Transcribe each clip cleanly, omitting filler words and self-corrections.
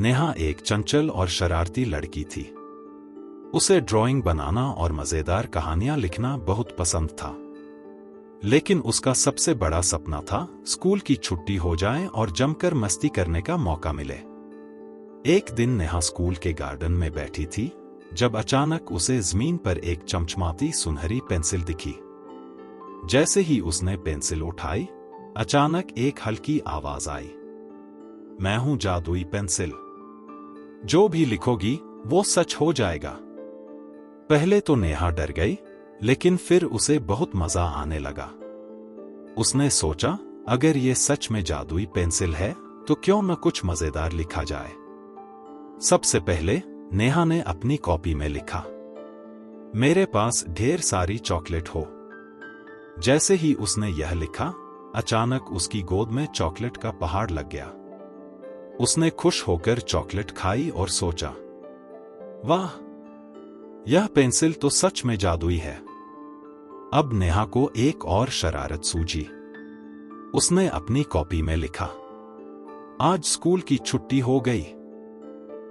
नेहा एक चंचल और शरारती लड़की थी। उसे ड्राइंग बनाना और मजेदार कहानियां लिखना बहुत पसंद था। लेकिन उसका सबसे बड़ा सपना था स्कूल की छुट्टी हो जाए और जमकर मस्ती करने का मौका मिले। एक दिन नेहा स्कूल के गार्डन में बैठी थी जब अचानक उसे जमीन पर एक चमचमाती सुनहरी पेंसिल दिखी। जैसे ही उसने पेंसिल उठाई, अचानक एक हल्की आवाज आई, मैं हूं जादुई पेंसिल, जो भी लिखोगी वो सच हो जाएगा। पहले तो नेहा डर गई, लेकिन फिर उसे बहुत मजा आने लगा। उसने सोचा, अगर ये सच में जादुई पेंसिल है तो क्यों न कुछ मजेदार लिखा जाए। सबसे पहले नेहा ने अपनी कॉपी में लिखा, मेरे पास ढेर सारी चॉकलेट हो। जैसे ही उसने यह लिखा, अचानक उसकी गोद में चॉकलेट का पहाड़ लग गया। उसने खुश होकर चॉकलेट खाई और सोचा, वाह, यह पेंसिल तो सच में जादुई है। अब नेहा को एक और शरारत सूझी। उसने अपनी कॉपी में लिखा, आज स्कूल की छुट्टी हो गई।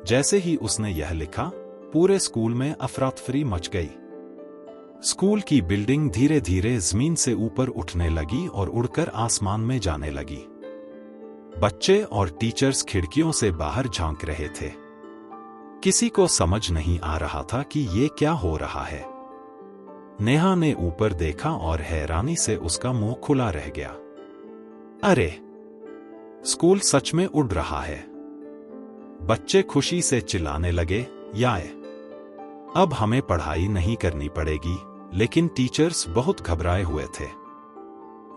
जैसे ही उसने यह लिखा, पूरे स्कूल में अफरा-तफरी मच गई। स्कूल की बिल्डिंग धीरे धीरे जमीन से ऊपर उठने लगी और उड़कर आसमान में जाने लगी। बच्चे और टीचर्स खिड़कियों से बाहर झांक रहे थे। किसी को समझ नहीं आ रहा था कि ये क्या हो रहा है। नेहा ने ऊपर देखा और हैरानी से उसका मुंह खुला रह गया। अरे, स्कूल सच में उड़ रहा है। बच्चे खुशी से चिल्लाने लगे, याय! अब हमें पढ़ाई नहीं करनी पड़ेगी। लेकिन टीचर्स बहुत घबराए हुए थे।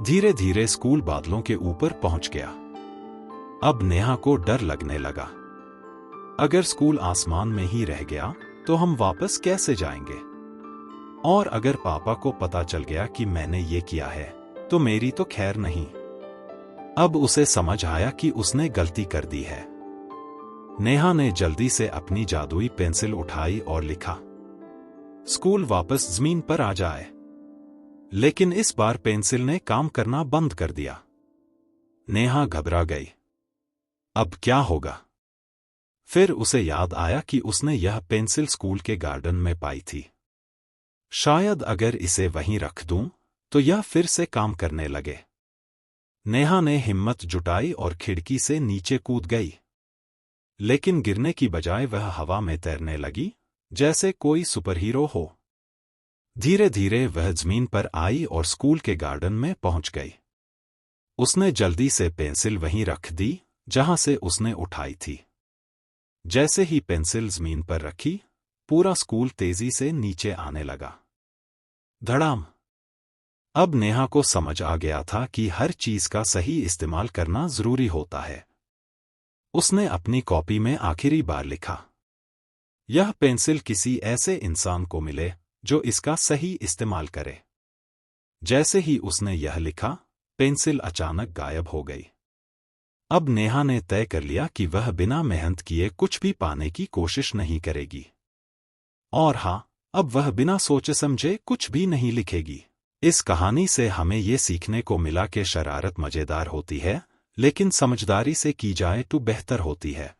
धीरे धीरे स्कूल बादलों के ऊपर पहुंच गया। अब नेहा को डर लगने लगा। अगर स्कूल आसमान में ही रह गया तो हम वापस कैसे जाएंगे? और अगर पापा को पता चल गया कि मैंने ये किया है तो मेरी तो खैर नहीं। अब उसे समझ आया कि उसने गलती कर दी है। नेहा ने जल्दी से अपनी जादुई पेंसिल उठाई और लिखा, स्कूल वापस जमीन पर आ जाए। लेकिन इस बार पेंसिल ने काम करना बंद कर दिया। नेहा घबरा गई। अब क्या होगा? फिर उसे याद आया कि उसने यह पेंसिल स्कूल के गार्डन में पाई थी। शायद अगर इसे वहीं रख दूं तो यह फिर से काम करने लगे। नेहा ने हिम्मत जुटाई और खिड़की से नीचे कूद गई। लेकिन गिरने की बजाय वह हवा में तैरने लगी, जैसे कोई सुपरहीरो हो। धीरे धीरे वह जमीन पर आई और स्कूल के गार्डन में पहुंच गई। उसने जल्दी से पेंसिल वहीं रख दी जहां से उसने उठाई थी। जैसे ही पेंसिल जमीन पर रखी, पूरा स्कूल तेजी से नीचे आने लगा। धड़ाम! अब नेहा को समझ आ गया था कि हर चीज का सही इस्तेमाल करना जरूरी होता है। उसने अपनी कॉपी में आखिरी बार लिखा, यह पेंसिल किसी ऐसे इंसान को मिले जो इसका सही इस्तेमाल करे। जैसे ही उसने यह लिखा, पेंसिल अचानक गायब हो गई। अब नेहा ने तय कर लिया कि वह बिना मेहनत किए कुछ भी पाने की कोशिश नहीं करेगी। और हाँ, अब वह बिना सोचे समझे कुछ भी नहीं लिखेगी। इस कहानी से हमें ये सीखने को मिला कि शरारत मजेदार होती है, लेकिन समझदारी से की जाए तो बेहतर होती है।